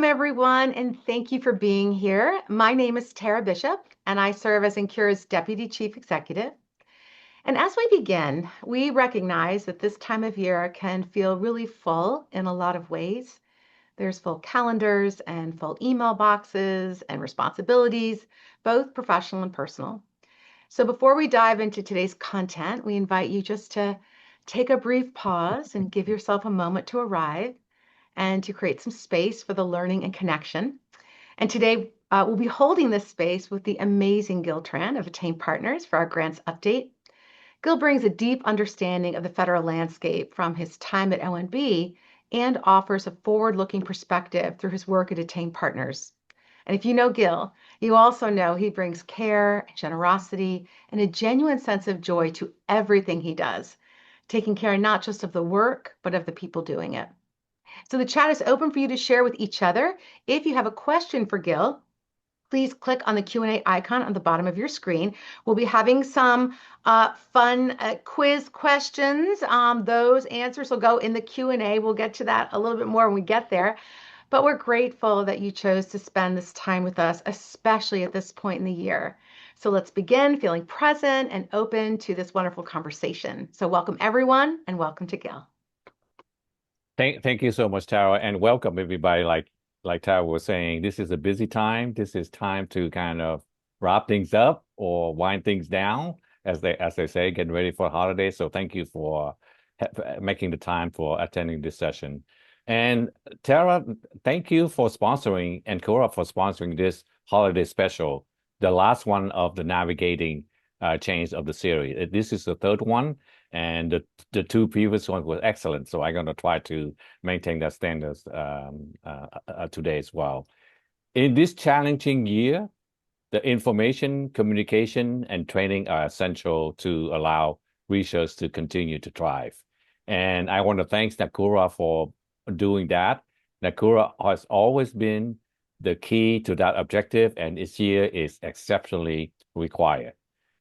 Everyone, and thank you for being here. My name is Tara Bishop, and I serve as Incura's Deputy Chief Executive. And as we begin, we recognize that this time of year can feel really full in a lot of ways. There's full calendars and full email boxes and responsibilities, both professional and personal. So before we dive into today's content, we invite you just to take a brief pause and give yourself a moment to arrive and to create some space for the learning and connection. And today we'll be holding this space with the amazing Gil Tran of Attain Partners for our grants update. Gil brings a deep understanding of the federal landscape from his time at ONB and offers a forward-looking perspective through his work at Attain Partners. And if you know Gil, you also know he brings care, generosity, and a genuine sense of joy to everything he does, taking care not just of the work, but of the people doing it. So the chat is open for you to share with each other. If you have a question for Gil, please click on the Q&A icon on the bottom of your screen. We'll be having some fun quiz questions. Those answers will go in the Q&A. We'll get to that a little bit more when we get there. But we're grateful that you chose to spend this time with us, especially at this point in the year. So let's begin feeling present and open to this wonderful conversation. So welcome everyone, and welcome to Gil. Thank you so much, Tara, and welcome everybody. Like Tara was saying, this is a busy time. This is time to kind of wrap things up or wind things down, as they say, getting ready for holidays. So thank you for making the time for attending this session. And Tara, thank you for sponsoring and Cora for sponsoring this holiday special, the last one of the navigating change of the series. This is the third one. And the two previous ones were excellent. So I'm going to try to maintain that standards today as well. In this challenging year, the information, communication, and training are essential to allow research to continue to thrive. And I want to thank Nakura for doing that. Nakura has always been the key to that objective, and this year is exceptionally required.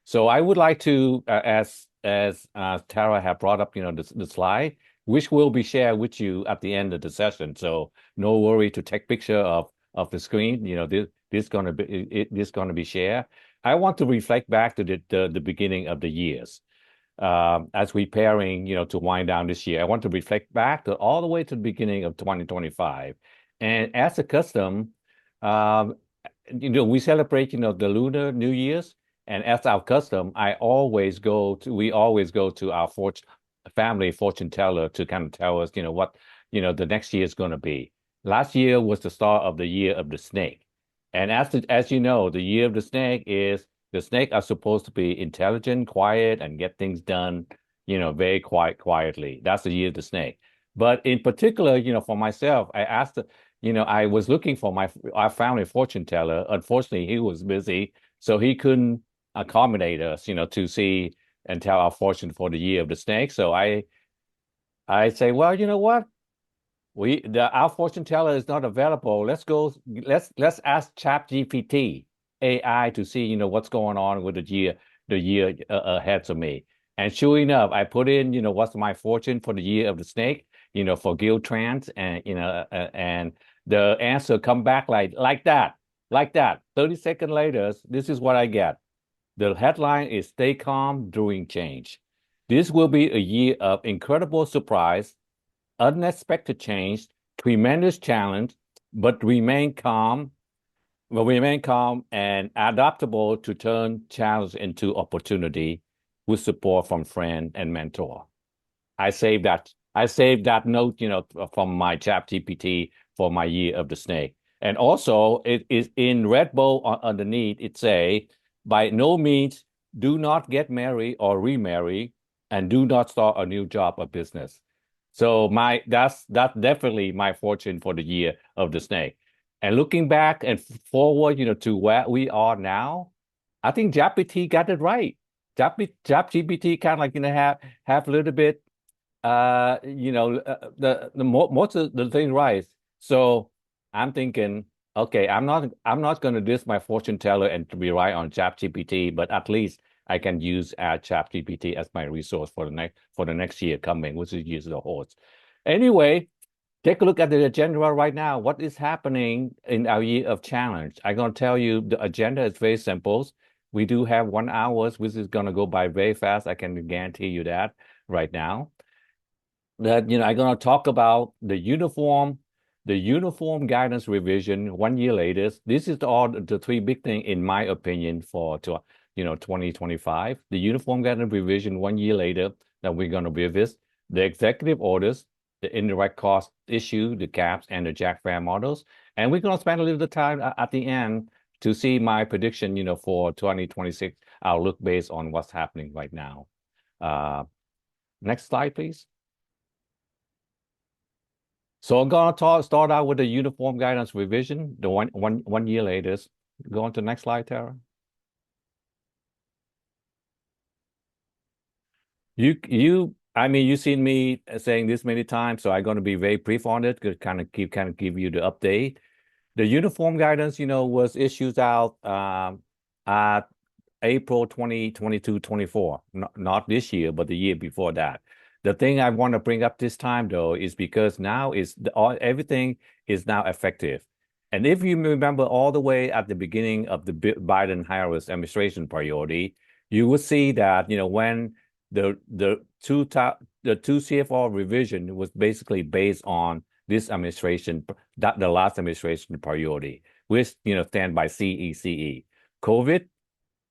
So I would like to, as Tara have brought up, the slide, which will be shared with you at the end of the session. So no worry to take picture of the screen. This gonna be shared. I want to reflect back to the beginning of the years, as we preparing, to wind down this year. I want to reflect back to all the way to the beginning of 2025, and as a custom, we celebrate, the Lunar New Year's. And as our custom, we always go to our family fortune teller to kind of tell us, what, the next year is going to be. Last year was the start of the year of the snake. And as you know, the year of the snake are supposed to be intelligent, quiet, and get things done, very quietly. That's the year of the snake. But in particular, for myself, I was looking for our family fortune teller. Unfortunately, he was busy, so he couldn't accommodate us, to see and tell our fortune for the year of the snake. So I say, well, you know what? Our fortune teller is not available. Let's ask ChatGPT AI to see, what's going on with the year ahead of me. And sure enough, I put in, what's my fortune for the year of the snake, for Gil Trans, and and the answer come back like that. 30 seconds later, this is what I get. The headline is Stay Calm During Change. This will be a year of incredible surprise, unexpected change, tremendous challenge, but remain calm and adaptable to turn challenge into opportunity with support from friend and mentor. I saved that note, from my ChatGPT for my year of the snake. And also it is in red bold underneath, it say, by no means do not get married or remarry, and do not start a new job or business. So that's definitely my fortune for the year of the snake. And looking back and forward, to where we are now, I think GPT got it right. GPT kind of have a little bit, most of the thing right. So I'm thinking, okay, I'm not going to diss my fortune teller and to rely on ChatGPT, but at least I can use ChatGPT as my resource for the next year coming, which is years of the horse. Anyway, Take a look at the agenda right now. What is happening in our year of challenge? I'm going to tell you the agenda is very simple. We do have 1 hour, which is going to go by very fast. I can guarantee you that right now. That I'm going to talk about the uniform guidance revision 1 year later. This is all the three big thing in my opinion for 2025. The uniform guidance revision 1 year later that we're going to revisit the executive orders, the indirect cost issue, the caps, and the Jack Fair models. And we're going to spend a little bit of time at the end to see my prediction, for 2026. I'll look based on what's happening right now. Uh, Next slide, please. So I'm gonna start out with the uniform guidance revision, the one year latest. Go on to the next slide, Tara. I mean, you've seen me saying this many times, so I'm going to be very brief on it to kind of give you the update. The uniform guidance, was issued out at April 2022, 24. Not this year, but the year before that. The thing I want to bring up this time, though, is because now everything is now effective. And if you remember all the way at the beginning of the Biden-Harris administration priority, you will see that, when the two CFR revision was basically based on this administration, that the last administration priority, which, stand by CECE, COVID,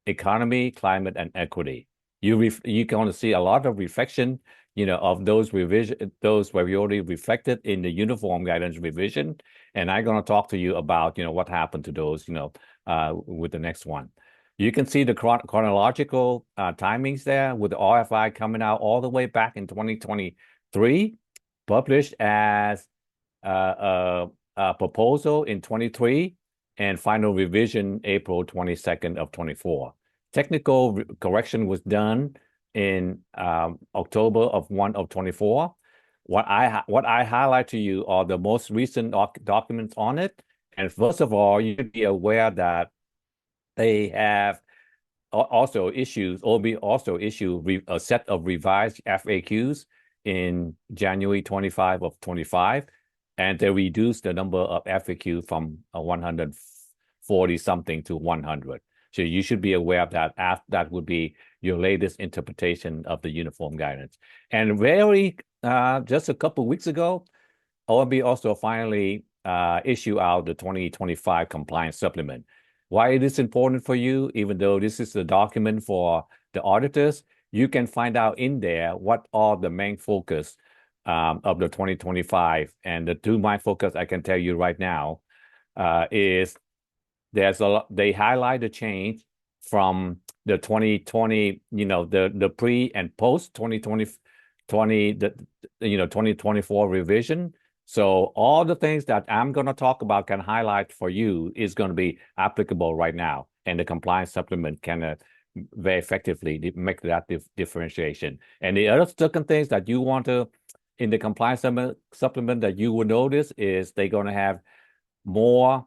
economy, climate, and equity. You're going to see a lot of reflection, of those priority reflected in the uniform guidance revision. And I'm going to talk to you about, what happened to those, with the next one. You can see the chronological timings there with the RFI coming out all the way back in 2023, published as a proposal in 23, and final revision April 22nd of 24. Technical correction was done in October of 24. What I highlight to you are the most recent documents on it. And first of all, you should be aware that they have also issued a set of revised FAQs in January 25 of 25, and they reduced the number of FAQ from 140 something to 100. So you should be aware of that. That would be your latest interpretation of the uniform guidance. And just a couple of weeks ago, OMB also finally issue out the 2025 compliance supplement. Why it is important for you, even though this is the document for the auditors, you can find out in there what are the main focus of the 2025. And the two main focus I can tell you right now is they highlight the change from the 2020, the pre and post 2024 revision. So all the things that I'm going to talk about can highlight for you is going to be applicable right now. And the compliance supplement can very effectively make that differentiation. And the other second things that you want to, in the compliance supplement that you will notice is they're going to have more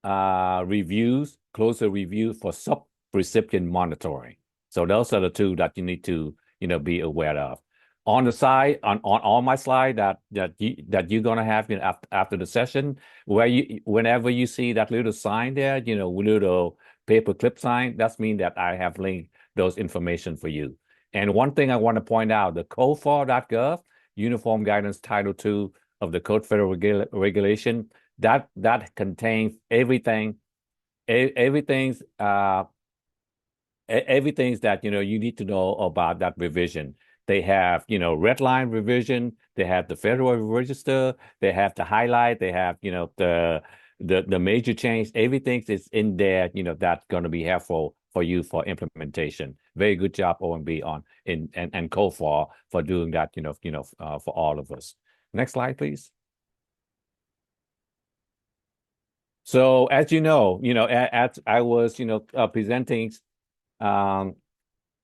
closer review for sub-recipient monitoring. So those are the two that you need to, be aware of. On the side, on my slide that you're gonna have, after the session, whenever you see that little sign there, little paper clip sign, that's mean that I have linked those information for you. And one thing I want to point out, the code4.gov, Uniform Guidance Title II of the Code Federal Regulation, that contains everything's that you need to know about that revision. They have red line revision, they have the Federal Register, they have the highlight, they have the major change. Everything is in there, that's going to be helpful for you for implementation. Very good job, OMB, and COFAR for doing that, for all of us. Next slide, please. So as as I was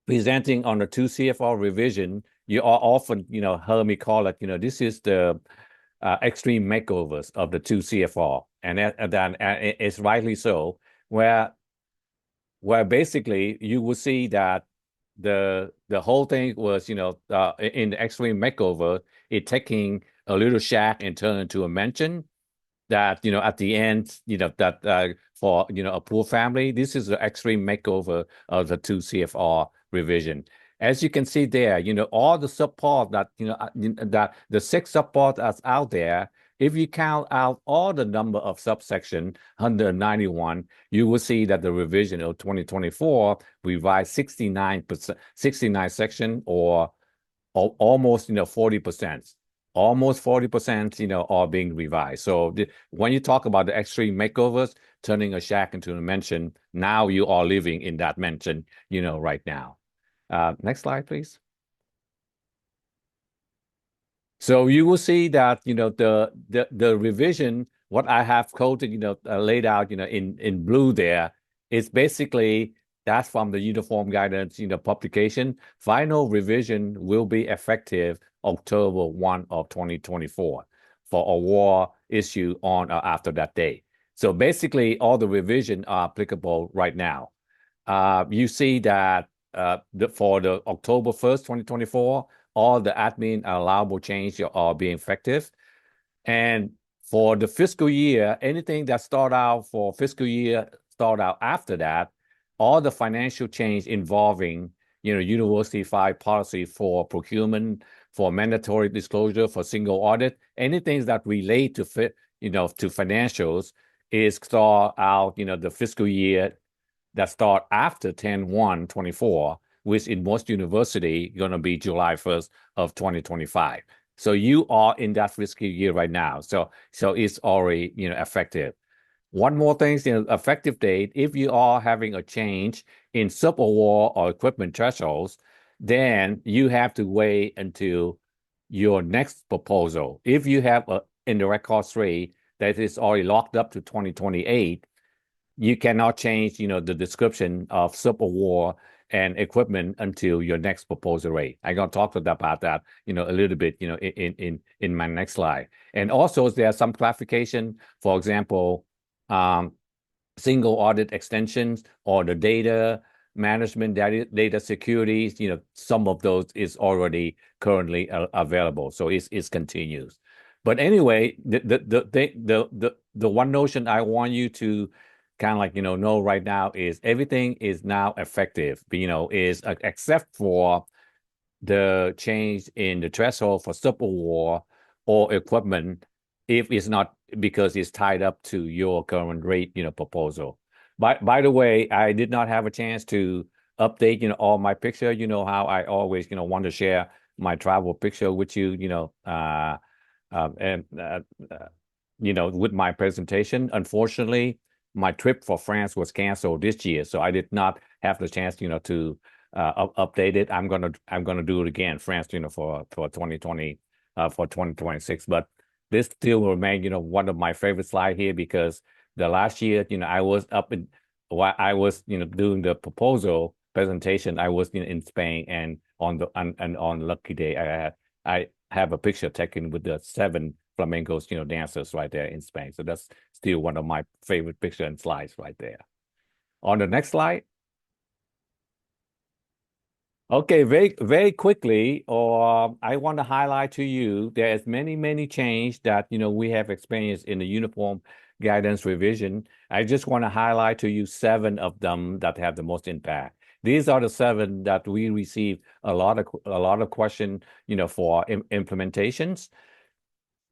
presenting on the 2 CFR revision, you are often heard me call it, this is the extreme makeovers of the 2 CFR, and it's rightly so, where basically you will see that the whole thing was in the extreme makeover, it taking a little shack and turn into a mansion that, at the end, that for, a poor family, this is the extreme makeover of the 2 CFR revision. As you can see there, all the support that, that the 6 support that's out there, if you count out all the number of subsection under 91, you will see that the revision of 2024 revised 69%, 69 section or almost 40%. Almost 40%, are being revised. So when you talk about the extreme makeovers, turning a shack into a mansion, now you are living in that mansion, right now. Next slide, please. So you will see that, the revision, what I have quoted, laid out, in blue there, is basically that's from the Uniform Guidance, publication. Final revision will be effective October 1 of 2024 for award issue on or after that day. So basically, all the revision are applicable right now. You see that for the October 1st, 2024, all the admin allowable change are being effective. And for the fiscal year, anything that start out for fiscal year start out after that, all the financial change involving, university-wide policy for procurement, for mandatory disclosure, for single audit, anything that relate to to financials is start out, the fiscal year that start after 10/1/24, which in most university going to be July 1st of 2025. So you are in that fiscal year right now. So it's already, effective. One more thing, effective date, if you are having a change in sub-award or equipment thresholds, then you have to wait until your next proposal. If you have a indirect cost rate that is already locked up to 2028, you cannot change, the description of sub-award and equipment until your next proposal rate. I'm going to talk about that, a little bit, in my next slide. And also there's some clarification, for example, single audit extensions or the data management, data securities, some of those is already currently available. So it's continues. But anyway, the one notion I want you to kind of like, know right now is everything is now effective, is except for the change in the threshold for sub-award or equipment if it's not because it's tied up to your current rate, proposal. By the way, I did not have a chance to update, all my picture. You know how I always, want to share my travel picture with you, and with my presentation. Unfortunately, my trip for France was canceled this year, so I did not have the chance, to update it. I'm gonna do it again, France, for 2020, for 2026. But this still will remain, one of my favorite slides here because the last year, I was up in while I was, doing the proposal presentation, I was in Spain, and on lucky day, I have a picture taken with the 7 flamencos, dancers right there in Spain. So that's still one of my favorite picture and slides right there. On the next slide. Okay, very, very quickly, I want to highlight to you there's many change that, we have experienced in the uniform guidance revision. I just want to highlight to you 7 of them that have the most impact. These are the 7 that we receive a lot of question, for implementations.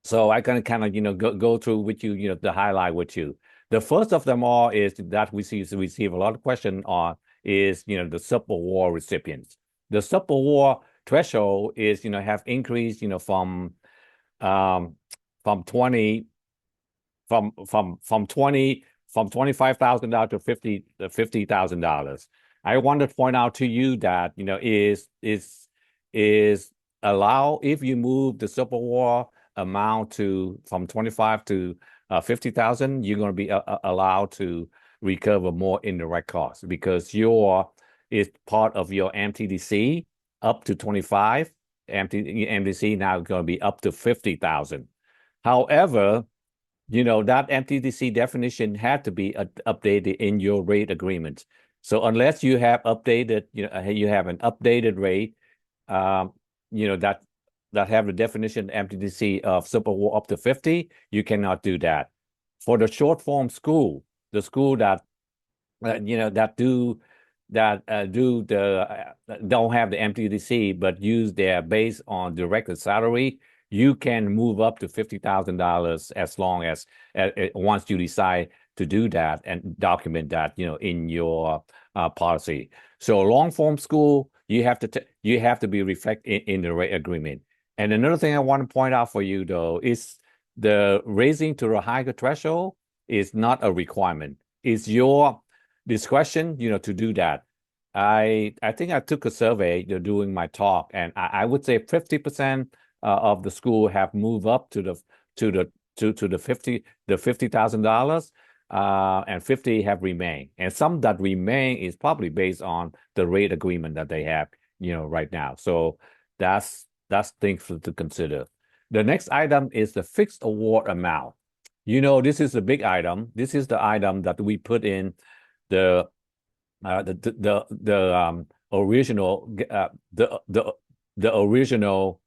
So I can kind of, go through with you, the highlight with you. The first of them all is that we receive a lot of question on is, the sub-award recipients. The sub-award threshold is, have increased, from 20 from $25,000 to $50,000. I want to point out to you that, is allow if you move the sub-award amount from 25 to 50,000, you're going to be allowed to recover more indirect costs because is part of your MTDC up to 25. MTDC now going to be up to 50,000. However, that MTDC definition had to be updated in your rate agreement. So unless you have updated, you have an updated rate, that that have the definition MTDC of subaward up to 50, you cannot do that. For the short form school, the school that that do the don't have the MTDC but use their base on directed salary, you can move up to $50,000 as long as once you decide to do that and document that in your policy. So long form school, you have to be reflected in the rate agreement. And another thing I want to point out for you though is the raising to a higher threshold is not a requirement. It's your discretion, to do that. I think I took a survey during my talk, and I would say 50% of the school have moved up to the 50,000 dollars, and 50 have remained, and some that remain is probably based on the rate agreement that they have, right now. So that's things to consider. The next item is the fixed award amount. This is a big item. This is the item that we put in the original the original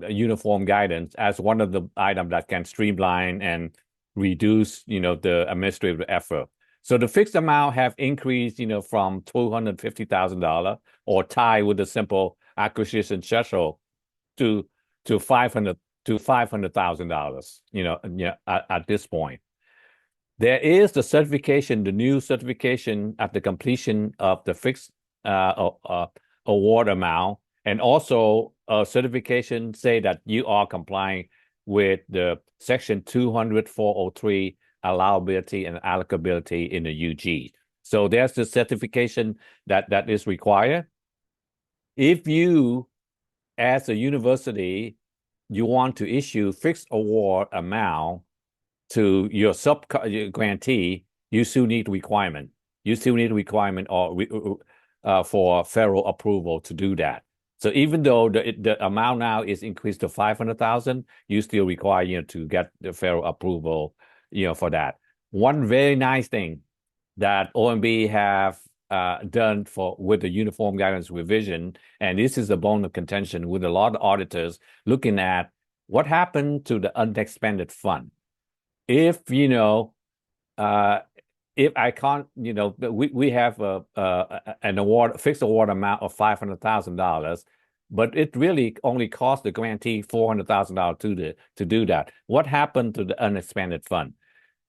uniform guidance as one of the items that can streamline and reduce the administrative effort. So the fixed amount have increased from $250,000 or tied with a simple acquisition threshold to to 500,000 at this point. There is the new certification at the completion of the fixed award amount, and also a certification say that you are complying with the Section 200-403 allowability and allocability in the UG. So there's the certification that is required. If you, as a university, you want to issue fixed award amount to your sub grantee, you still need requirement. You still need requirement for federal approval to do that. So even though the amount now is increased to 500,000, you still require to get the federal approval for that. One very nice thing that OMB have done with the uniform guidance revision, and this is a bone of contention with a lot of auditors looking at what happened to the unexpended fund. If if I can't, we have an fixed award amount of $500,000, but it really only cost the grantee $400,000 to do that. What happened to the unexpended fund?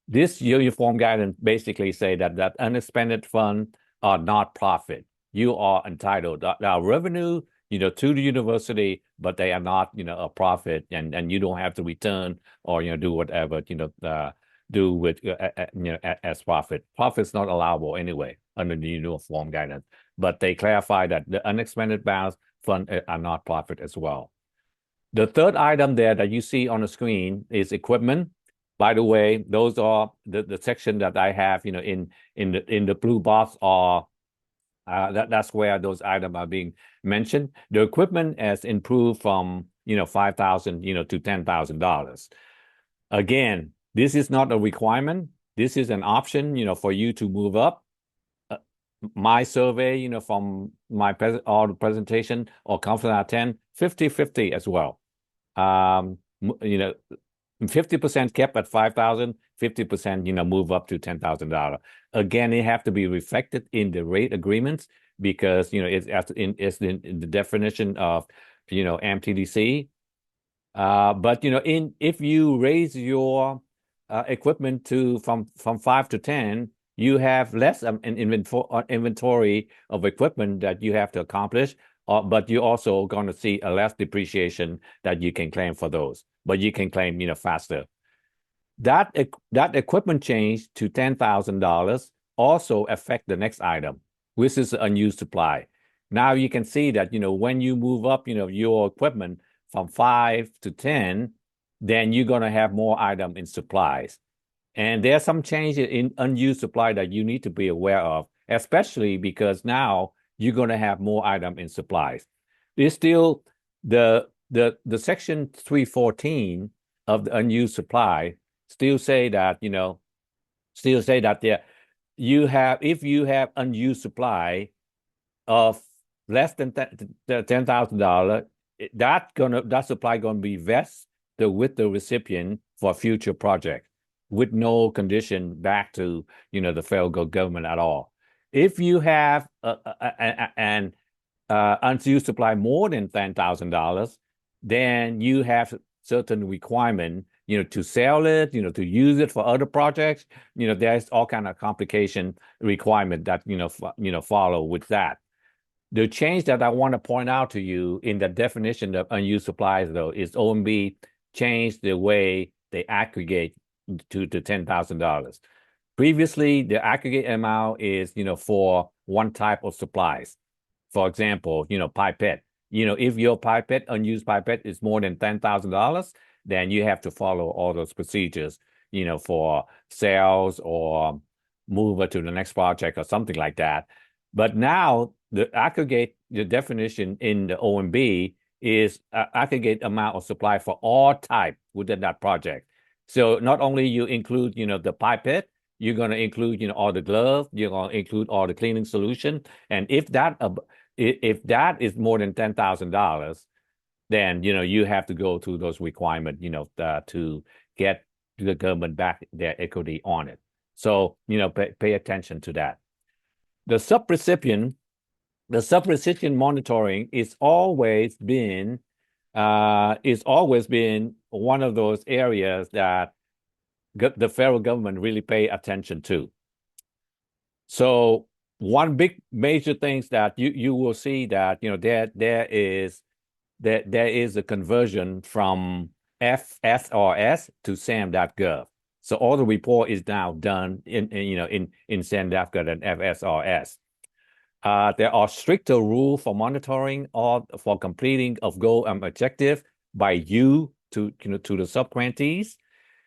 This uniform guidance basically say that unexpended fund are not profit. You are entitled. Now revenue, to the university, but they are not, a profit, and you don't have to return or do whatever, do with as profit. Profit's not allowable anyway under the uniform guidance. But they clarify that the unexpended balance fund are not profit as well. The third item there that you see on the screen is equipment. By the way, those are the section that I have, in the blue box are that's where those items are being mentioned. The equipment has improved from $5,000 to $10,000. Again, this is not a requirement. This is an option for you to move up. My survey from my all the presentation or conference at Attain, 50-50 as well. 50% kept at 5,000, 50% move up to $10,000. Again, it have to be reflected in the rate agreements because it's in the definition of MTDC. But if you raise your equipment from 5 to 10, you have less an inventory of equipment that you have to accomplish, but you're also going to see a less depreciation that you can claim for those. But you can claim faster. That equipment change to $10,000 also affect the next item, which is unused supply. Now you can see that when you move up your equipment from 5 to 10, then you're going to have more item in supplies. And there's some changes in unused supply that you need to be aware of, especially because now you're going to have more item in supplies. There's still the section 314 of the unused supply still say that there if you have unused supply of less than $10,000, that supply gonna be vested with the recipient for future project with no condition back to the federal government at all. If you have an unused supply more than $10,000, then you have certain requirement, to sell it, to use it for other projects. There's all kind of complication requirement that follow with that. The change that I want to point out to you in the definition of unused supplies, though, is OMB changed the way they aggregate to $10,000. Previously, the aggregate amount is, for one type of supplies. For example, pipette. If your pipette, unused pipette, is more than $10,000, then you have to follow all those procedures, for sales or move it to the next project or something like that. But now the definition in the OMB is aggregate amount of supply for all type within that project. So not only you include, the pipette, you're going to include, all the gloves, you're going to include all the cleaning solution. And if that is more than $10,000, then, you have to go through those requirements, to get the government back their equity on it. So, pay attention to that. The subrecipient monitoring is always been one of those areas that the federal government really pay attention to. So one big major things that you will see that there is a conversion from FSRS to SAM.gov. So all the report is now done in SAM.gov and FSRS. There are stricter rules for monitoring or for completing of goal and objective by you to the subgrantees.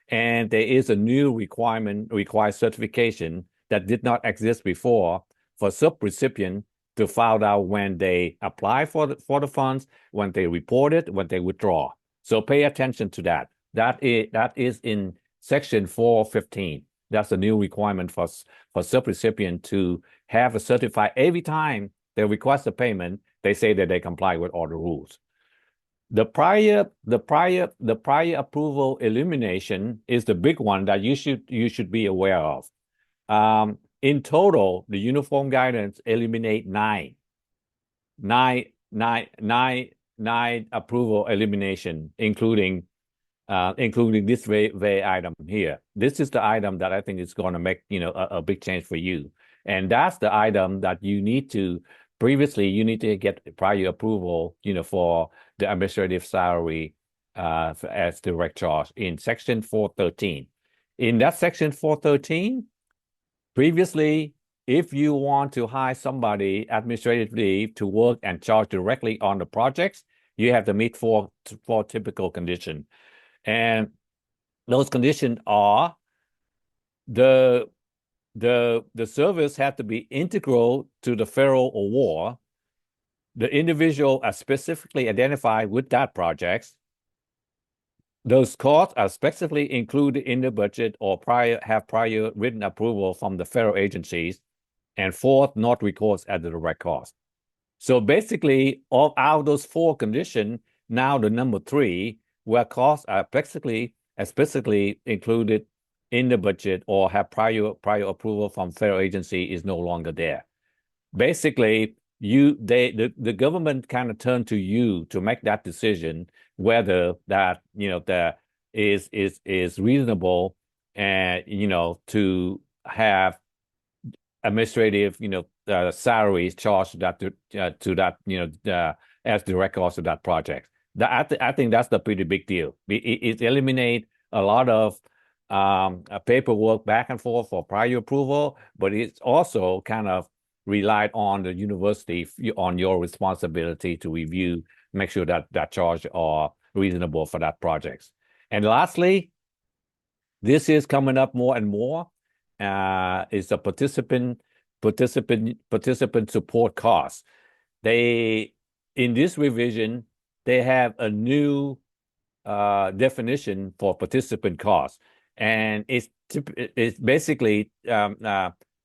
And there is a new required certification that did not exist before for subrecipient to find out when they apply for the funds, when they report it, when they withdraw. So pay attention to that. That is in section 415. That's a new requirement for subrecipient to have a certified every time they request a payment, they say that they comply with all the rules. The prior approval elimination is the big one that you should be aware of. In total, the uniform guidance eliminate nine approval elimination, including this very item here. This is the item that I think is going to make a big change for you, and that's the item that you need to get prior approval, for the administrative salary as direct charge in section 413. In that section 413, previously, if you want to hire somebody administratively to work and charge directly on the projects, you have to meet four typical conditions. And those conditions are the service has to be integral to the federal award. The individual are specifically identified with that project. Those costs are specifically included in the budget or have prior written approval from the federal agencies. And fourth, not recourse at the direct cost. So basically, all out of those four conditions, now the number 3, where costs are explicitly included in the budget or have prior approval from federal agency, is no longer there. Basically, the government kind of turn to you to make that decision whether that that is reasonable and to have administrative salaries charged to that as direct cost of that project. I think that's the pretty big deal. It eliminates a lot of paperwork back and forth for prior approval, but it's also kind of relied on the university on your responsibility to review, make sure that charge are reasonable for that project. And lastly, this is coming up more and more. Is a participant support cost. In this revision, they have a new definition for participant cost, and it's basically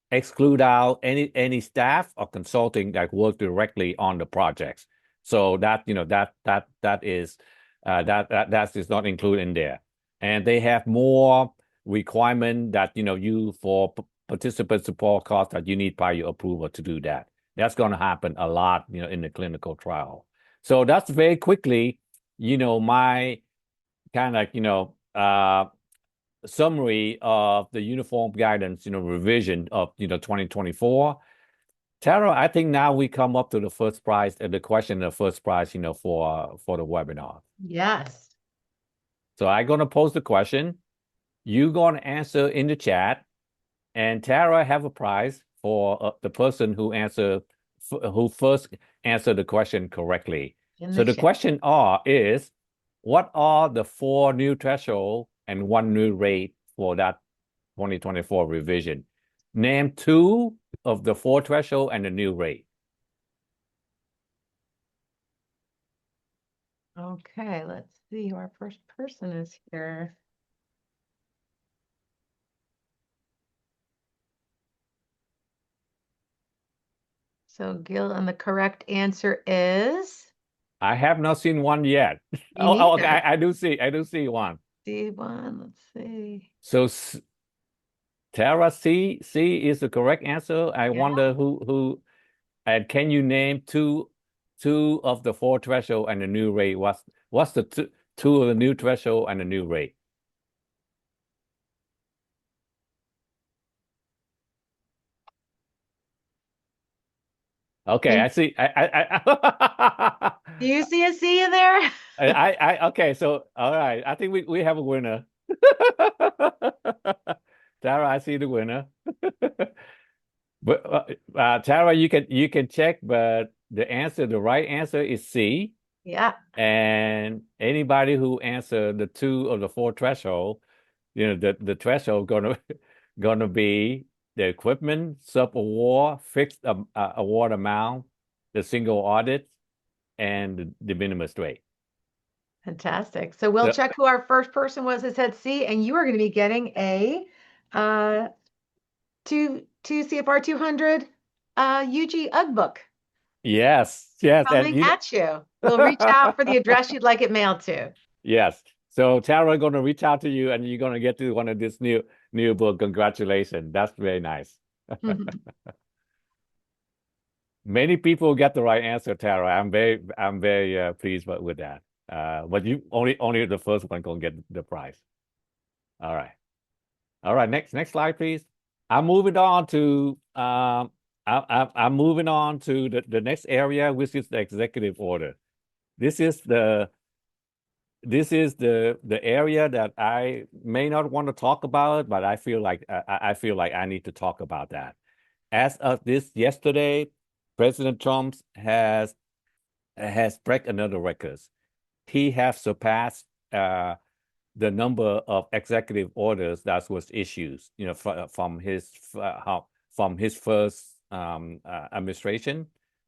exclude out any staff or consulting that work directly on the projects. So that, that is that is not included in there. And they have more requirement that, you for participant support costs that you need prior approval to do that. That's going to happen a lot, in the clinical trial. So that's very quickly, my kind of, summary of the uniform guidance, revision of, 2024. Tara, I think now we come up to the first prize, the question of first prize, for the webinar. Yes. So I'm going to pose the question. You're going to answer in the chat, and Tara have a prize for the person who first answered the question correctly. In So the the chat. question is, what are the 4 new threshold and 1 new rate for that 2024 revision? Name 2 of the 4 threshold and the new rate. Okay, let's see who our first person is here. So Gil, and the correct answer is I have not seen one yet. me Okay, neither. I do see one. D1, let's see. So Tara, C is the correct answer. I Yeah. wonder who and can you name two of the 4 threshold and the new rate? What's the two of the new threshold and the new rate? Okay, And I see. do you see a C in there? Okay, so all right. I think we have a winner. Tara, I see the winner. But Tara, you can check, but the right answer is C. Yeah, And anybody who answered the 2 of the 4 threshold, the threshold gonna be the equipment sub award, fixed award amount, the single audit, and the de minimis rate. fantastic. So we'll So, check who our first person was that said C, and you are going to be getting a uh two CFR 200 UG UGG book yes, and coming at you. We'll reach out for the address you'd like it mailed to. yes. So Tara gonna reach out to you, and you're gonna get to one of this new book. Congratulations. That's very nice. Many people get the right answer, Tara. I'm very pleased with that. But you only the first one gonna get the prize. All right. All right. Next slide, please. I'm moving on to I'm moving on to the next area, which is the executive order. This is the area that I may not want to talk about, but I feel like I need to talk about that. As of this yesterday, President Trump has break another records. He has surpassed the number of executive orders that was issued, from his first administration.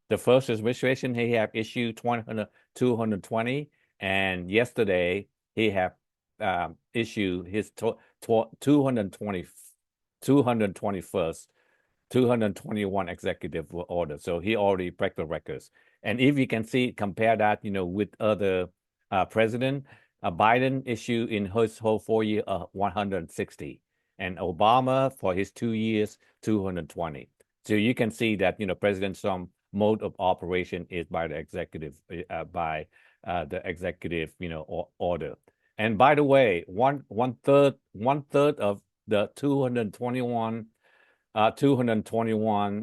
The first administration he have issued 220, and yesterday he have issued his 220 221st 221 executive order. So he already break the records. And if you can see, compare that, with other president, Biden issued in his whole 4 year 160, and Obama for his 2 years 220. So you can see that President Trump mode of operation is by the executive order. And by the way, one third of the 221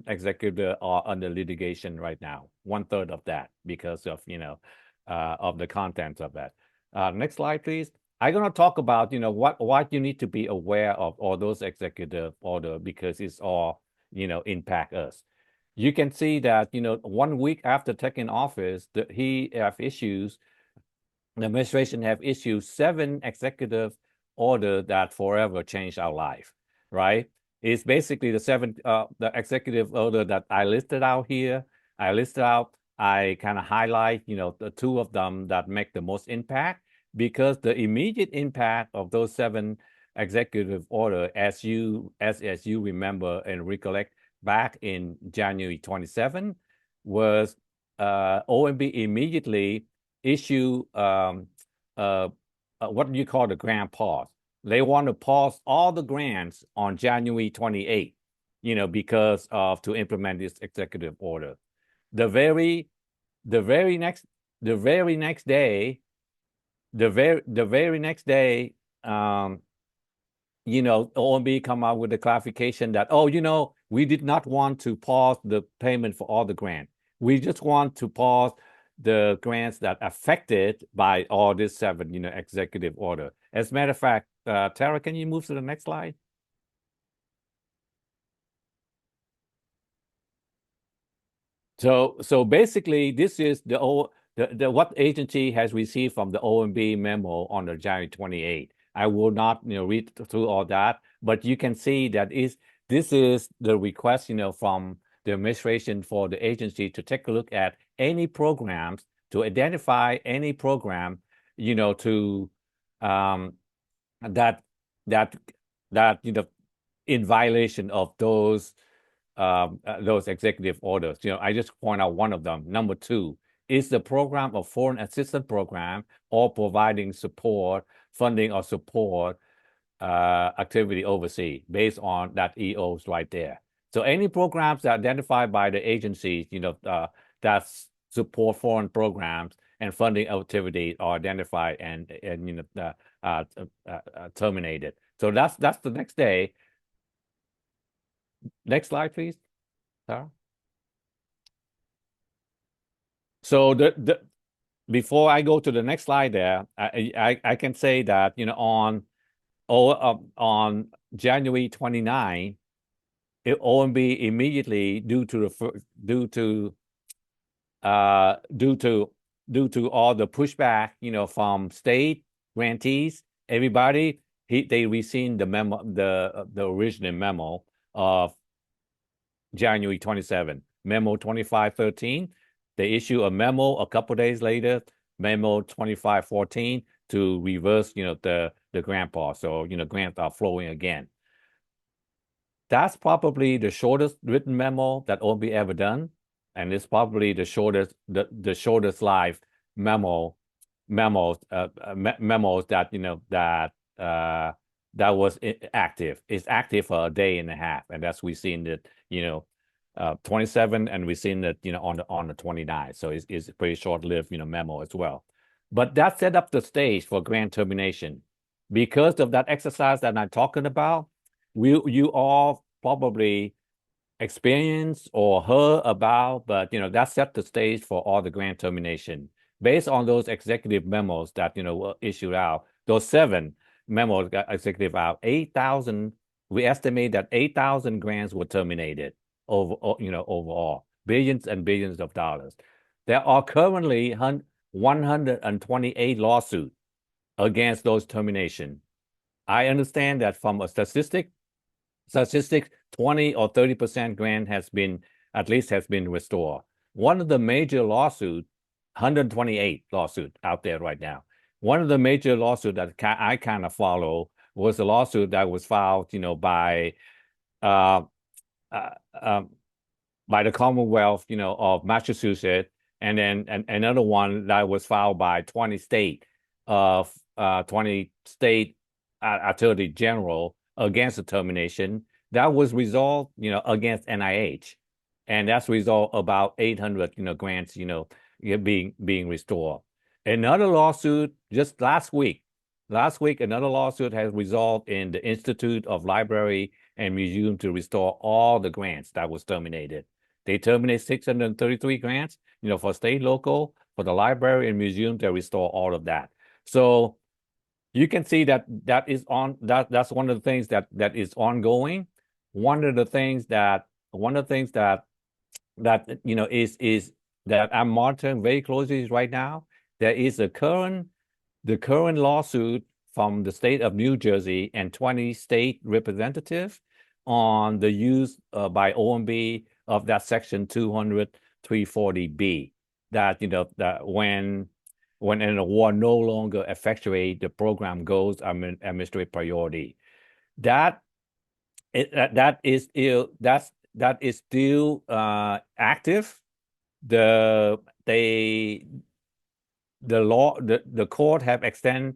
executive are under litigation right now. One third of that because of the contents of that. Next slide, please. I'm going to talk about what you need to be aware of all those executive order, because it's all impact us. You can see that 1 week after taking office, the administration have issued 7 executive order that forever changed our life, right? It's basically the executive order that I listed out here. I kind of highlight, the 2 of them that make the most impact, because the immediate impact of those 7 executive order, as you remember and recollect, back in January 27, was OMB immediately issue uh, what do you call the grant pause? They want to pause all the grants on January 28th, because of to implement this executive order. The very the very next the very next day, the very next day, um, OMB come out with a clarification that, oh, we did not want to pause the payment for all the grants. We just want to pause the grants that affected by all this seven, executive order. As a matter of fact, Tara, can you move to the next slide? So basically, this is the what agency has received from the OMB memo on the January 28th. I will not read through all that, but you can see that this is the request from the administration for the agency to take a look at any programs, to identify any program to um, that that that in violation of those executive orders. I just point out one of them. Number two is the program of foreign assistance program or providing support, funding or support activity overseas based on that EOs right there. So any programs that identified by the agencies, that support foreign programs and funding activity are identified and terminated. So that's the next day. Next slide, please, Sarah. So the before I go to the next slide there, I can say that on January 29, OMB immediately due to all the pushback from state grantees, everybody they received the memo, the original memo of January 27, memo 2513. They issue a memo a couple days later, memo 2514, to reverse the grant pause. So grants are flowing again. That's probably the shortest written memo that OMB ever done, and it's probably the shortest live memos that that was active. It's active for a day and a half, and that's we've seen it 27, and we've seen it on the 29th. So it's a pretty short-lived memo as well. But that set up the stage for grant termination. Because of that exercise that I'm talking about, you all probably experienced or heard about, but that set the stage for all the grant termination. Based on those executive memos that were issued out, those 7 memos got executive out, 8,000. We estimate that 8,000 grants were terminated overall, billions and billions of dollars. There are currently 128 lawsuits against those termination. I understand that from a statistics, 20 or 30% grant has been restored. One of the major lawsuits, 128 lawsuits out there right now. One of the major lawsuits that I kind of follow was a lawsuit that was filed, uh, uh, um, by the Commonwealth, of Massachusetts, and then another one that was filed by 20 state attorney general against the termination. That was resolved, against NIH, and that's resolved about 800, grants, being restored. Another lawsuit just last week, another lawsuit has resolved in the Institute of Library and Museum to restore all the grants that was terminated. They terminate 633 grants, for state, local, for the library and museum. They restore all of that. So you can see that's one of the things that is ongoing. One of the things that is that I'm monitoring very closely right now. There is the current lawsuit from the state of New Jersey and 20 state representatives on the use by OMB of that section 200 340B, that that when an award no longer effectuate the program goes administrative priority. That is still active, the they the law the court have extend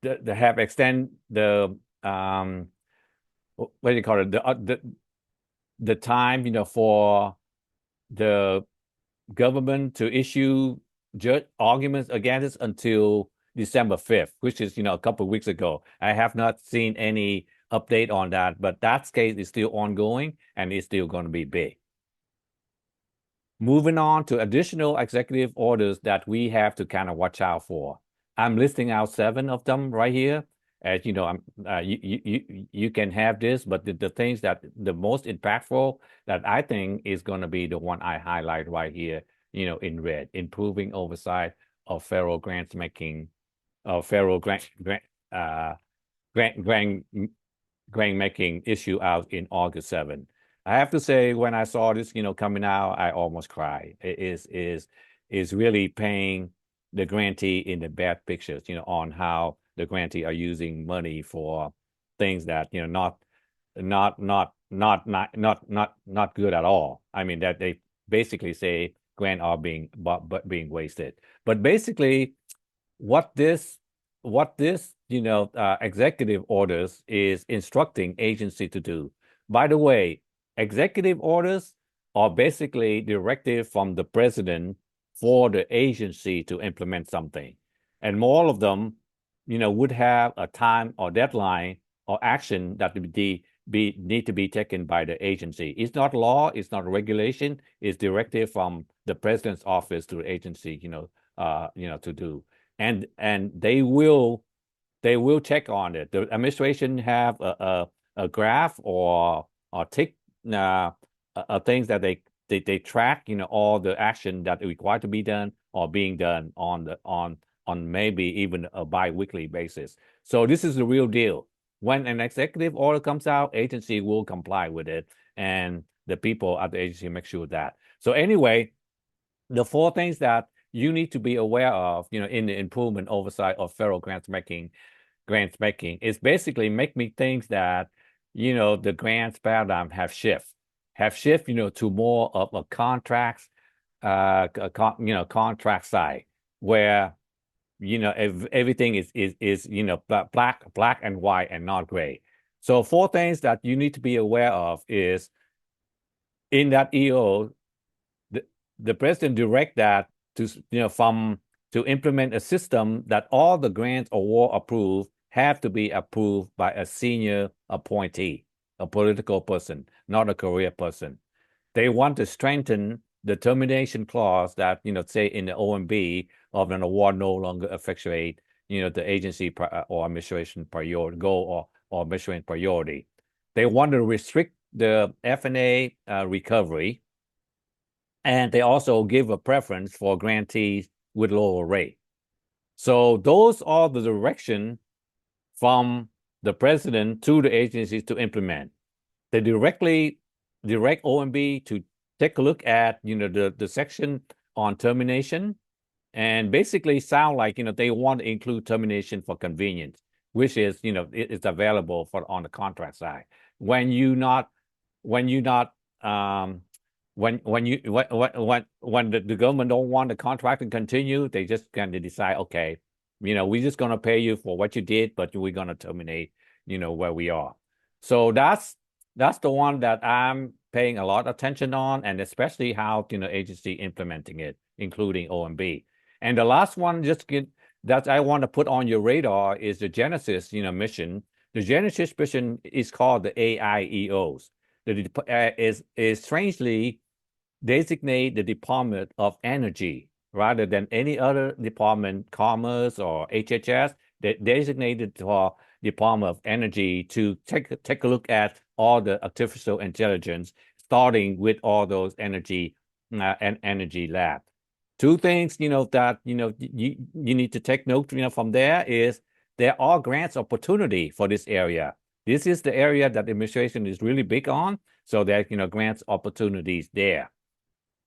the what do you call it the time for the government to issue judge arguments against it until December 5th, which is a couple of weeks ago. I have not seen any update on that, but that case is still ongoing and it's still going to be big. Moving on to additional executive orders that we have to kind of watch out for. I'm listing out 7 of them right here. As you know, you can have this, but the things that the most impactful that I think is going to be the one I highlight right here, in red: improving oversight of federal grants making, federal grant making issue out in August 7th. I have to say, when I saw this, coming out, I almost cried. It is really painting the grantee in the bad pictures, on how the grantee are using money for things that, not good at all. I mean, that they basically say grant are but being wasted. But basically, what this executive orders is instructing agency to do. By the way, executive orders are basically directive from the president for the agency to implement something, and more of them would have a time or deadline or action that need to be taken by the agency. It's not law, it's not regulation, it's directive from the president's office to the agency to do. And they will check on it. The administration have a graph or tick things that they track, all the action that is required to be done or being done on maybe even a bi-weekly basis. So this is the real deal. When an executive order comes out, agency will comply with it, and the people at the agency make sure that. So anyway, the 4 things that you need to be aware of, in the improvement oversight of federal grants making is basically make me think that, the grants paradigm have shift, to more of a contracts, contract side where, everything is black and white and not gray. So 4 things that you need to be aware of is in that EO, the president direct that to implement a system that all the grants award approved have to be approved by a senior appointee, a political person, not a career person. They want to strengthen the termination clause that, say in the OMB of an award no longer effectuate, the agency or administration priority goal or administration priority. They want to restrict the F&A recovery, and they also give a preference for grantees with lower rate. So those are the direction from the president to the agencies to implement. They directly direct OMB to take a look at the section on termination, and basically sound like they want to include termination for convenience, which is it's available on the contract side. When you not when you not when the government don't want the contract to continue, they just kind of decide, okay, we're just going to pay you for what you did, but we're going to terminate where we are. So that's the one that I'm paying a lot of attention on, and especially how agency implementing it, including OMB. And the last one that I want to put on your radar is the Genesis mission. The Genesis mission is called the AIEOs. Is strangely designate the Department of Energy rather than any other department, Commerce or HHS. They designated for Department of Energy to take a look at all the artificial intelligence, starting with all those energy and energy lab. 2 things that you need to take note from there is there are grants opportunity for this area. This is the area that the administration is really big on, so there grants opportunities there.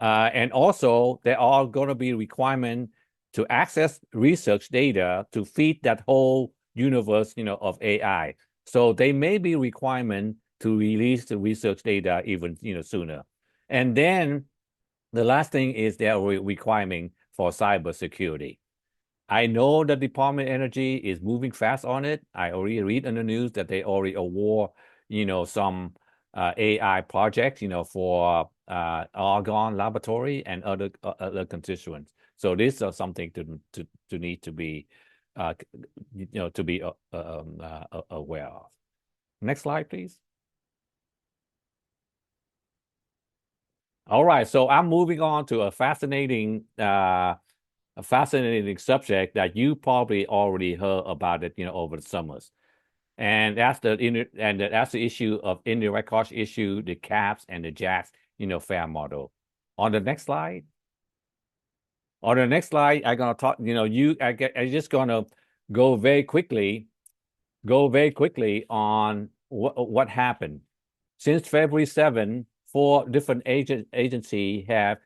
And also, there are going to be requirements to access research data to feed that whole universe of AI. So they may be requirement to release the research data even sooner. And then The last thing is their requirement for cybersecurity. I know the Department of Energy is moving fast on it. I already read in the news that they already award, some AI projects, for Argonne Laboratory and other constituents. So this is something to need to be, to be aware of. Next slide, please. All right, so I'm moving on to a fascinating subject that you probably already heard about it, over the summers. And that's the issue of indirect cost issue, the caps and the jacks, fair model. On the next slide. On the next slide, I'm gonna talk, I'm just gonna go very quickly, on what happened. Since February 7, four different agency have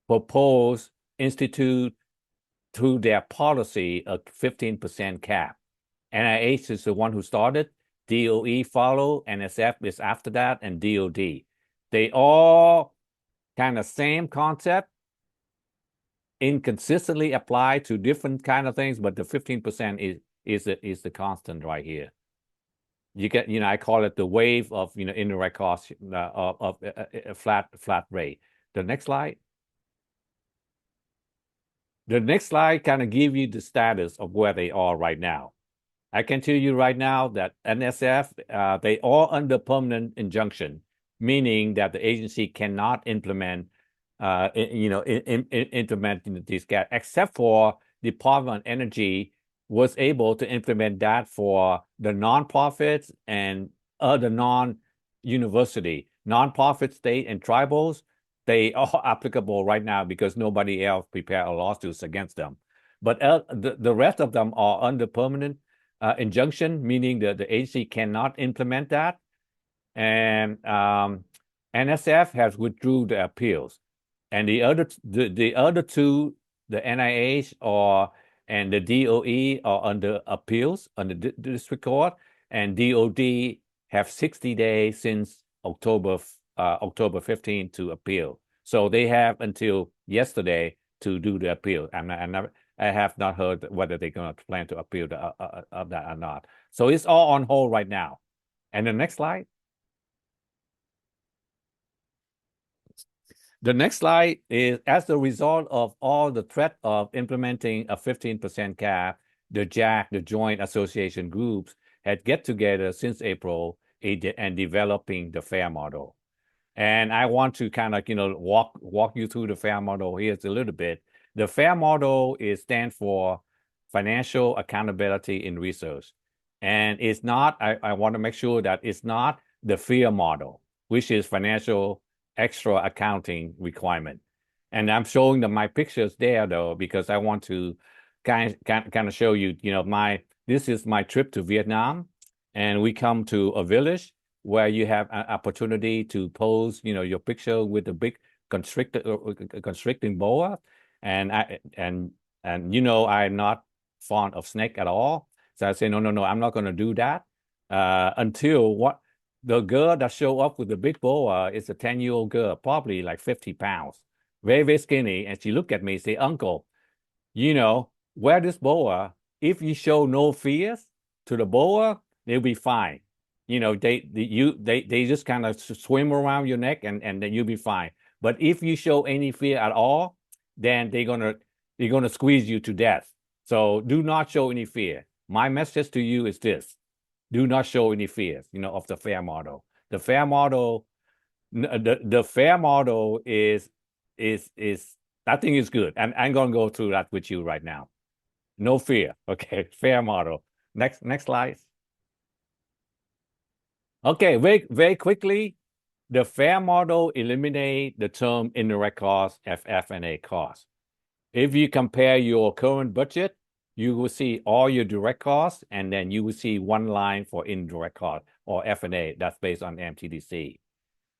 proposed, institute through their policy a 15% cap. NIH is the one who started, DOE followed, NSF is after that, and DOD. They all kind of same concept, inconsistently applied to different kind of things, but the 15% is the constant right here. You get, I call it the wave of, indirect costs of a flat rate. The next slide. The next slide kind of give you the status of where they are right now. I can tell you right now that NSF, they are under permanent injunction, meaning that the agency cannot implement, implement these gaps, except for Department of Energy was able to implement that for the nonprofits and other non-university, nonprofit, state, and tribals. They are applicable right now because nobody else prepared a lawsuits against them. But the rest of them are under permanent injunction, meaning that the agency cannot implement that. And NSF has withdrew the appeals. And the other two, the NIH and the DOE are under appeals under the district court, and DOD have 60 days since October 15 to appeal. So they have until yesterday to do the appeal. I have not heard whether they're going to plan to appeal of that or not. So it's all on hold right now. And the next slide. The next slide is, as a result of all the threat of implementing a 15% cap, the JAC, the Joint Association Groups, had get together since April and developing the FAIR model. And I want to kind of, walk you through the FAIR model here a little bit. The FAIR model stands for Financial Accountability in Research. And it's not, I want to make sure that it's not the FEAR model, which is Financial Extra Accounting Requirement. And I'm showing my pictures there, though, because I want to kind of show you, this is my trip to Vietnam. And we come to a village where you have an opportunity to pose, your picture with a big constricting boa. And I'm not fond of snake at all. So I say, no, I'm not going to do that until the girl that show up with the big boa is a 10-year-old girl, probably like 50 pounds, very, very skinny. And she looked at me and say, Uncle, wear this boa. If you show no fears to the boa, they'll be fine. They just kind of swim around your neck and then you'll be fine. But if you show any fear at all, then they're gonna squeeze you to death. So do not show any fear. My message to you is this: do not show any fears, of the FAIR model. The FAIR model, the FAIR model is I think is good. And I'm gonna go through that with you right now. No fear. Okay, FAIR model. Next slide. Okay, very, very quickly, the FAIR model eliminate the term indirect cost, FF&A cost. If you compare your current budget, you will see all your direct costs, and then you will see one line for indirect cost or F&A. That's based on MTDC.